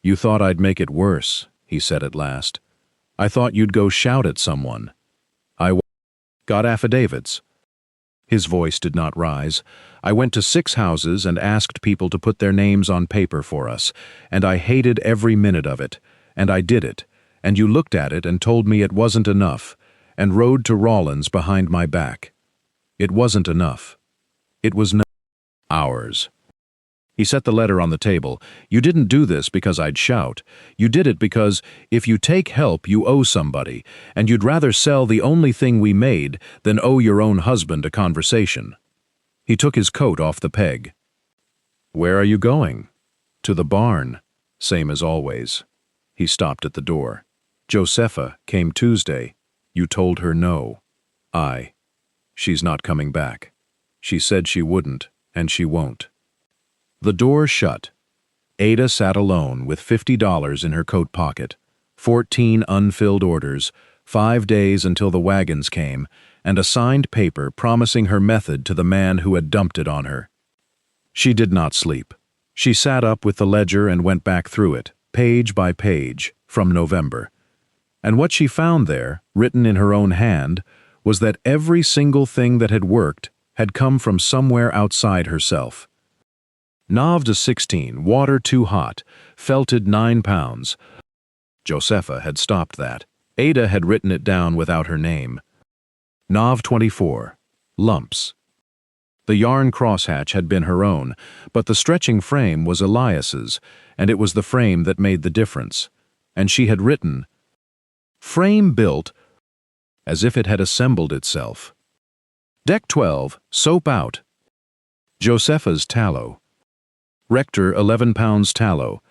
"You thought I'd make it worse," he said at last. "I thought you'd go shout at someone. I got affidavits." His voice did not rise. "I went to 6 houses and asked people to put their names on paper for us, and I hated every minute of it, and I did it, and you looked at it and told me it wasn't enough, and rode to Rawlins behind my back. It wasn't enough. It was not ours." He set the letter on the table. "You didn't do this because I'd shout. You did it because, if you take help, you owe somebody, and you'd rather sell the only thing we made than owe your own husband a conversation." He took his coat off the peg. "Where are you going?" "To the barn, same as always." He stopped at the door. "Josepha came Tuesday. You told her no." "Aye. She's not coming back. She said she wouldn't, and she won't." The door shut. Ada sat alone with $50 in her coat pocket, 14 unfilled orders, 5 days until the wagons came, and a signed paper promising her method to the man who had dumped it on her. She did not sleep. She sat up with the ledger and went back through it, page by page, from November. And what she found there, written in her own hand, was that every single thing that had worked had come from somewhere outside herself. Navda 16, water too hot, felted 9 pounds. Josepha had stopped that. Ada had written it down without her name. Nav 24, lumps. The yarn crosshatch had been her own, but the stretching frame was Elias's, and it was the frame that made the difference. And she had written, "Frame built," as if it had assembled itself. Deck 12, soap out. Josepha's tallow. Rector 11 pounds tallow.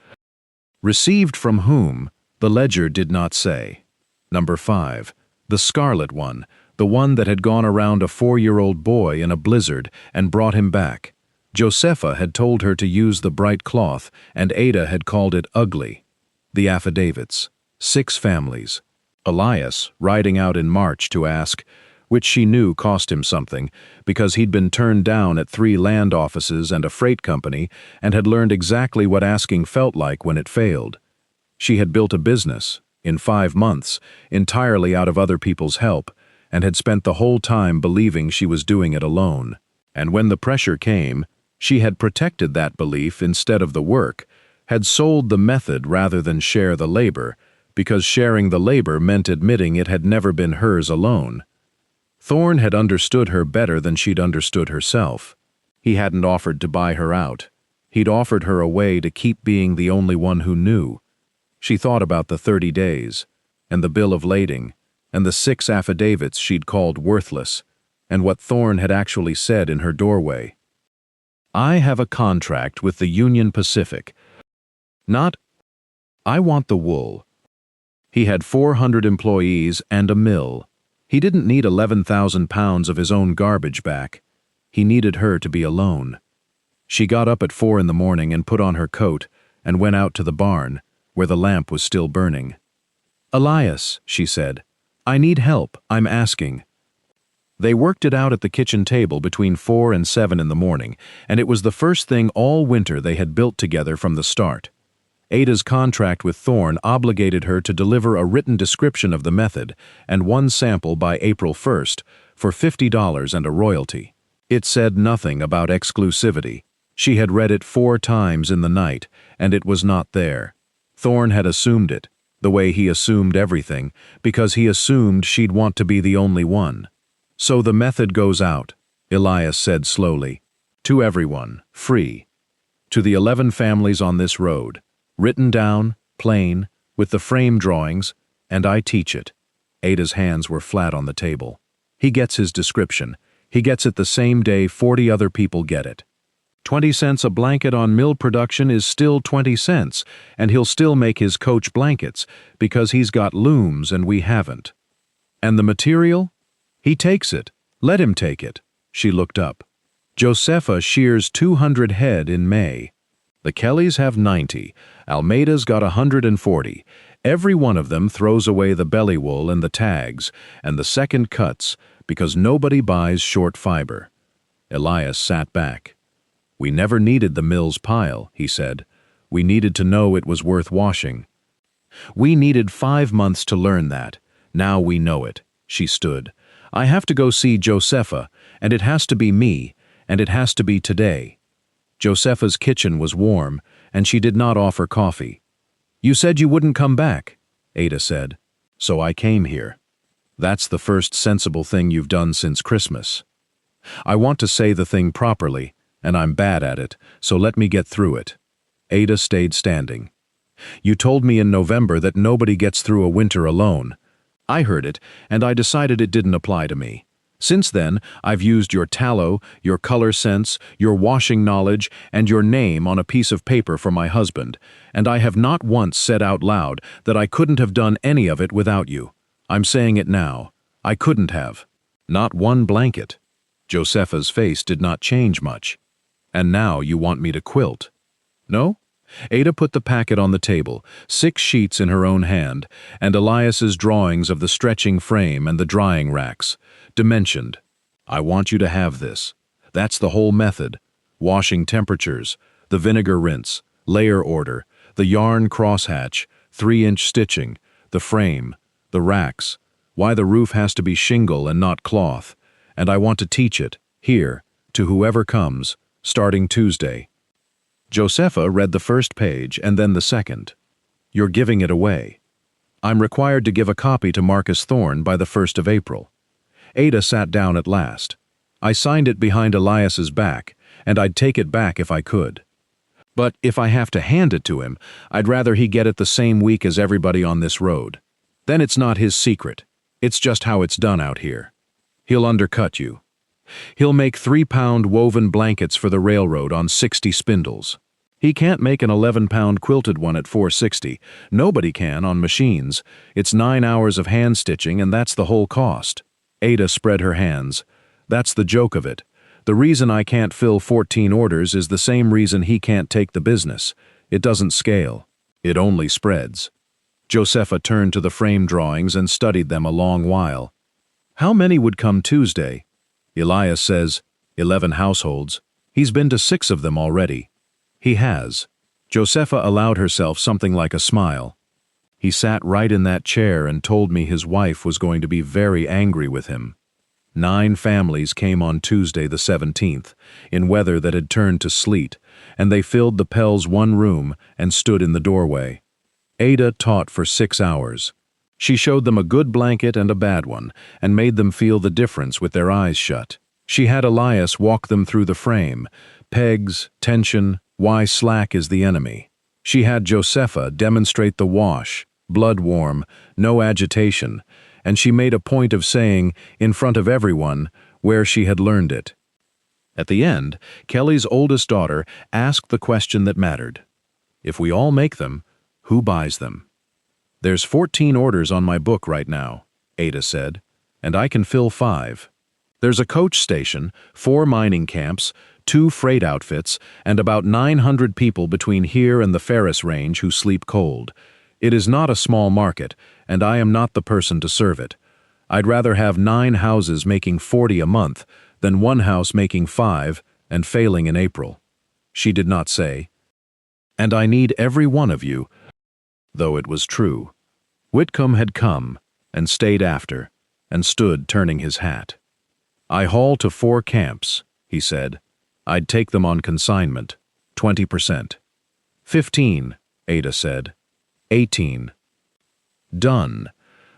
Received from whom, the ledger did not say. Number 5, the scarlet one, the one that had gone around a 4-year-old boy in a blizzard and brought him back. Josepha had told her to use the bright cloth, and Ada had called it ugly. The affidavits. 6 families. Elias, riding out in March to ask, which she knew cost him something, because he'd been turned down at 3 land offices and a freight company and had learned exactly what asking felt like when it failed. She had built a business, in 5 months, entirely out of other people's help, and had spent the whole time believing she was doing it alone. And when the pressure came, she had protected that belief instead of the work, had sold the method rather than share the labor, because sharing the labor meant admitting it had never been hers alone. Thorne had understood her better than she'd understood herself. He hadn't offered to buy her out. He'd offered her a way to keep being the only one who knew. She thought about the 30 days, and the bill of lading, and the 6 affidavits she'd called worthless, and what Thorne had actually said in her doorway. "I have a contract with the Union Pacific. Not, I want the wool." He had 400 employees and a mill. He didn't need 11,000 pounds of his own garbage back. He needed her to be alone. She got up at 4 in the morning and put on her coat and went out to the barn, where the lamp was still burning. "Elias," she said, "I need help, I'm asking." They worked it out at the kitchen table between 4 and 7 in the morning, and it was the first thing all winter they had built together from the start. Ada's contract with Thorne obligated her to deliver a written description of the method and one sample by April 1st for $50 and a royalty. It said nothing about exclusivity. She had read it 4 times in the night, and it was not there. Thorne had assumed it, the way he assumed everything, because he assumed she'd want to be the only one. So the method goes out, Elias said slowly. To everyone, free. To the 11 families on this road. Written down, plain, with the frame drawings, and I teach it. Ada's hands were flat on the table. He gets his description. He gets it the same day 40 other people get it. 20 cents a blanket on mill production is still 20 cents, and he'll still make his coach blankets, because he's got looms and we haven't. And the material? He takes it. Let him take it. She looked up. Josepha shears 200 head in May. The Kellys have 90. Almeida's got 140. Every one of them throws away the belly wool and the tags, and the second cuts, because nobody buys short fiber. Elias sat back. We never needed the mill's pile, he said. We needed to know it was worth washing. We needed 5 months to learn that. Now we know it. She stood. I have to go see Josepha, and it has to be me, and it has to be today. Josepha's kitchen was warm, and she did not offer coffee. You said you wouldn't come back, Ada said. So I came here. That's the first sensible thing you've done since Christmas. I want to say the thing properly, and I'm bad at it, so let me get through it. Ada stayed standing. You told me in November that nobody gets through a winter alone. I heard it, and I decided it didn't apply to me. Since then, I've used your tallow, your color sense, your washing knowledge, and your name on a piece of paper for my husband, and I have not once said out loud that I couldn't have done any of it without you. I'm saying it now. I couldn't have. Not one blanket. Josepha's face did not change much. And now you want me to quilt. No? Ada put the packet on the table, 6 sheets in her own hand, and Elias's drawings of the stretching frame and the drying racks, dimensioned. I want you to have this. That's the whole method. Washing temperatures, the vinegar rinse, layer order, the yarn crosshatch, 3-inch stitching, the frame, the racks, why the roof has to be shingle and not cloth, and I want to teach it, here, to whoever comes, starting Tuesday. Josepha read the first page and then the second. You're giving it away. I'm required to give a copy to Marcus Thorne by the 1st of April. Ada sat down at last. I signed it behind Elias's back, and I'd take it back if I could. But if I have to hand it to him, I'd rather he get it the same week as everybody on this road. Then it's not his secret. It's just how it's done out here. He'll undercut you. He'll make 3-pound woven blankets for the railroad on 60 spindles. He can't make an 11-pound quilted one at 460. Nobody can on machines. It's 9 hours of hand stitching, and that's the whole cost. Ada spread her hands. That's the joke of it. The reason I can't fill 14 orders is the same reason he can't take the business. It doesn't scale. It only spreads. Josepha turned to the frame drawings and studied them a long while. How many would come Tuesday? Elias says, 11 households. He's been to 6 of them already. He has. Josepha allowed herself something like a smile. He sat right in that chair and told me his wife was going to be very angry with him. 9 families came on Tuesday the 17th, in weather that had turned to sleet, and they filled the Pell's one room and stood in the doorway. Ada taught for 6 hours. She showed them a good blanket and a bad one, and made them feel the difference with their eyes shut. She had Elias walk them through the frame, pegs, tension, why slack is the enemy. She had Josepha demonstrate the wash, blood warm, no agitation, and she made a point of saying, in front of everyone, where she had learned it. At the end, Kelly's oldest daughter asked the question that mattered. If we all make them, who buys them? There's 14 orders on my book right now, Ada said, and I can fill 5. There's a coach station, 4 mining camps, 2 freight outfits, and about 900 people between here and the Ferris Range who sleep cold. It is not a small market, and I am not the person to serve it. I'd rather have 9 houses making 40 a month than 1 house making 5 and failing in April. She did not say. And I need every one of you, though it was true. Whitcomb had come, and stayed after, and stood turning his hat. I haul to 4 camps, he said. I'd take them on consignment. 20%. 15, Ada said. 18. Done.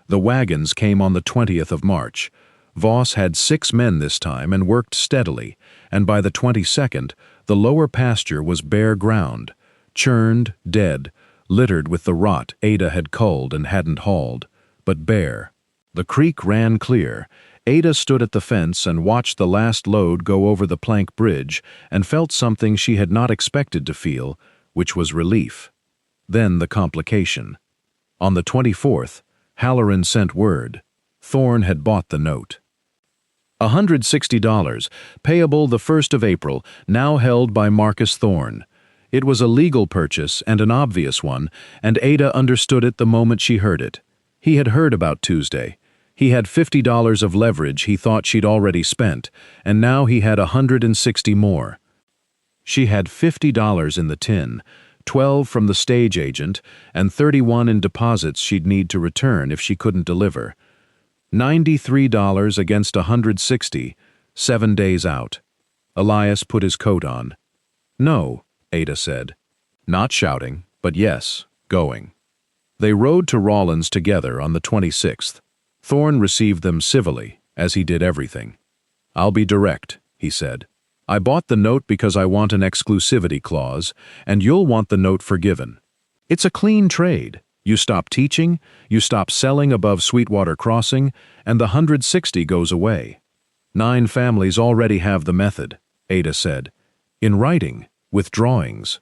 The wagons came on the 20th of March. Voss had 6 men this time and worked steadily, and by the 22nd, the lower pasture was bare ground, churned, dead, littered with the rot Ada had culled and hadn't hauled, but bare. The creek ran clear. Ada stood at the fence and watched the last load go over the plank bridge and felt something she had not expected to feel, which was relief. Then the complication. On the 24th, Halloran sent word. Thorne had bought the note. $160, payable the 1st of April, now held by Marcus Thorne. It was a legal purchase and an obvious one, and Ada understood it the moment she heard it. He had heard about Tuesday. He had $50 of leverage he thought she'd already spent, and now he had $160 more. She had $50 in the tin, 12 from the stage agent, and 31 in deposits she'd need to return if she couldn't deliver. $93 against $160, 7 days out. Elias put his coat on. No, Ada said. Not shouting, but yes, going. They rode to Rawlins together on the 26th. Thorne received them civilly, as he did everything. I'll be direct, he said. I bought the note because I want an exclusivity clause, and you'll want the note forgiven. It's a clean trade. You stop teaching, you stop selling above Sweetwater Crossing, and the $160 goes away. 9 families already have the method, Ada said. In writing, with drawings.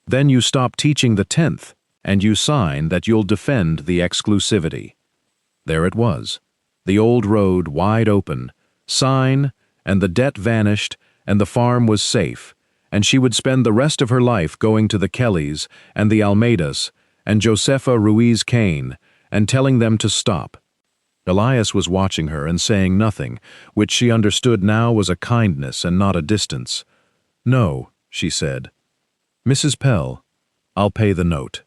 Then you stop teaching the 10th, and you sign that you'll defend the exclusivity. There it was. The old road wide open. Sign, and the debt vanished, and the farm was safe, and she would spend the rest of her life going to the Kellys and the Almeidas and Josefa Ruiz Kane and telling them to stop. Elias was watching her and saying nothing, which she understood now was a kindness and not a distance. No, she said. Mrs. Pell, I'll pay the note.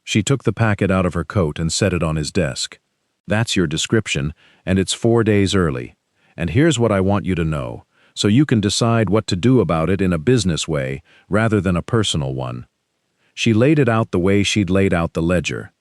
She took the packet out of her coat and set it on his desk. That's your description, and it's 4 days early. And here's what I want you to know, so you can decide what to do about it in a business way rather than a personal one. She laid it out the way she'd laid out the ledger.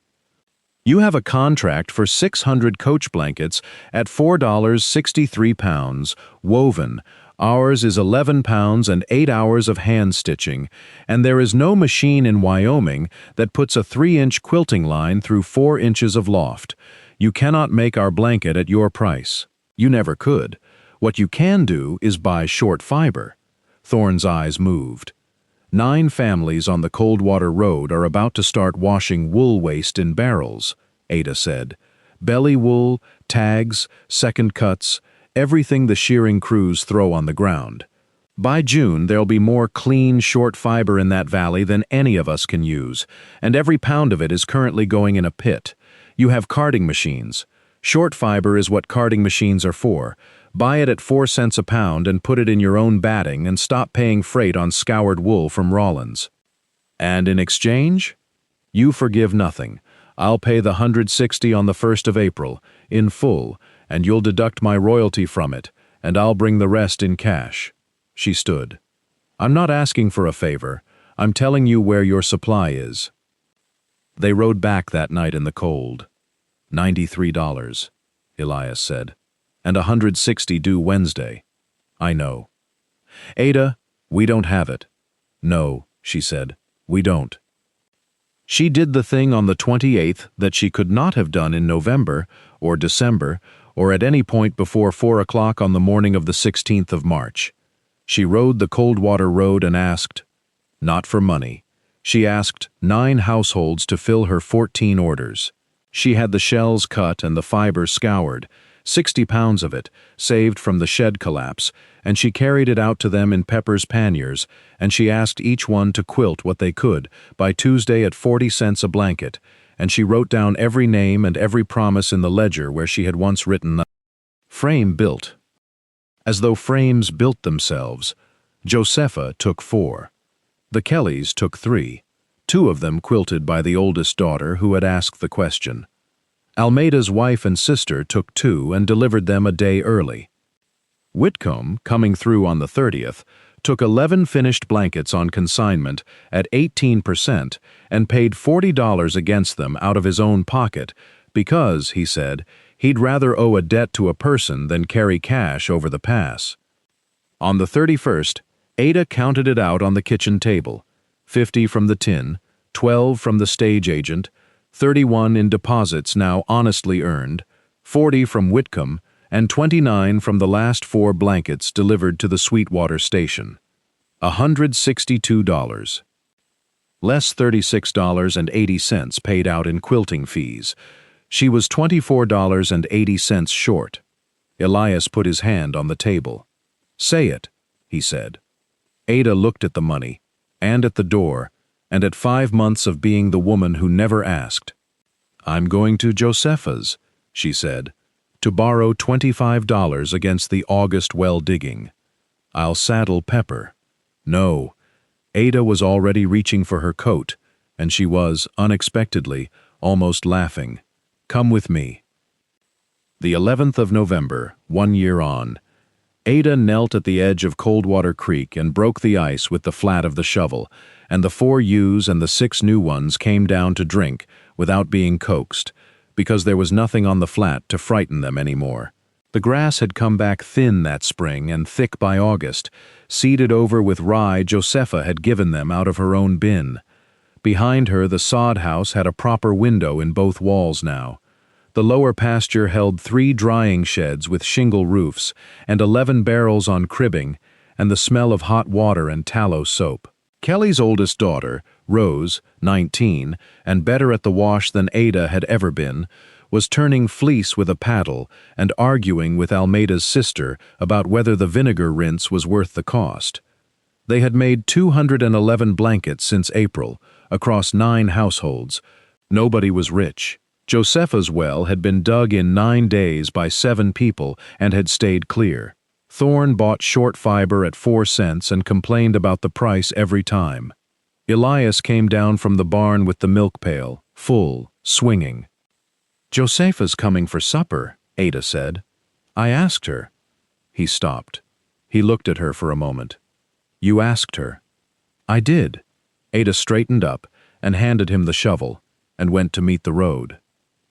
You have a contract for 600 coach blankets at $4.63, woven. Ours is 11 pounds and 8 hours of hand stitching, and there is no machine in Wyoming that puts a 3-inch quilting line through 4 inches of loft. You cannot make our blanket at your price. You never could. What you can do is buy short fiber. Thorne's eyes moved. 9 families on the Coldwater Road are about to start washing wool waste in barrels, Ada said. Belly wool, tags, second cuts, everything the shearing crews throw on the ground. By June, there'll be more clean, short fiber in that valley than any of us can use, and every pound of it is currently going in a pit. You have carding machines. Short fiber is what carding machines are for. Buy it at 4 cents a pound and put it in your own batting and stop paying freight on scoured wool from Rawlins. And in exchange? You forgive nothing. I'll pay the $160 on the 1st of April, in full, and you'll deduct my royalty from it, and I'll bring the rest in cash. She stood. I'm not asking for a favor. I'm telling you where your supply is. They rode back that night in the cold. $93, Elias said. And $160 due Wednesday. I know. Ada, we don't have it. No, she said, we don't. She did the thing on the 28th that she could not have done in November or December or at any point before 4 o'clock on the morning of the 16th of March. She rode the Coldwater Road and asked, not for money. She asked 9 households to fill her 14 orders. She had the shells cut and the fiber scoured, 60 pounds of it, saved from the shed collapse, and she carried it out to them in Pepper's panniers, and she asked each one to quilt what they could by Tuesday at 40 cents a blanket, and she wrote down every name and every promise in the ledger where she had once written the frame built. As though frames built themselves, Josefa took 4. The Kellys took 3, 2 of them quilted by the oldest daughter who had asked the question. Almeida's wife and sister took 2 and delivered them a day early. Whitcomb, coming through on the 30th, took 11 finished blankets on consignment at 18% and paid $40 against them out of his own pocket because, he said, he'd rather owe a debt to a person than carry cash over the pass. On the 31st, Ada counted it out on the kitchen table, 50 from the tin, 12 from the stage agent, 31 in deposits now honestly earned, 40 from Whitcomb, and 29 from the last 4 blankets delivered to the Sweetwater station. $162. Less $36.80 paid out in quilting fees. She was $24.80 short. Elias put his hand on the table. "Say it," he said. Ada looked at the money, and at the door, and at 5 months of being the woman who never asked. "I'm going to Josepha's," she said, "to borrow $25 against the August well digging. I'll saddle Pepper." No, Ada was already reaching for her coat, and she was, unexpectedly, almost laughing. "Come with me." The 11th of November, 1 year on. Ada knelt at the edge of Coldwater Creek and broke the ice with the flat of the shovel, and the 4 ewes and the 6 new ones came down to drink without being coaxed, because there was nothing on the flat to frighten them anymore. The grass had come back thin that spring and thick by August, seeded over with rye Josepha had given them out of her own bin. Behind her the sod house had a proper window in both walls now. The lower pasture held 3 drying sheds with shingle roofs and 11 barrels on cribbing, and the smell of hot water and tallow soap. Kelly's oldest daughter, Rose, 19, and better at the wash than Ada had ever been, was turning fleece with a paddle and arguing with Almeida's sister about whether the vinegar rinse was worth the cost. They had made 211 blankets since April, across 9 households. Nobody was rich. Josepha's well had been dug in 9 days by 7 people and had stayed clear. Thorne bought short fiber at 4 cents and complained about the price every time. Elias came down from the barn with the milk pail, full, swinging. "Josepha's coming for supper," Ada said. "I asked her." He stopped. He looked at her for a moment. "You asked her?" "I did." Ada straightened up and handed him the shovel and went to meet the road.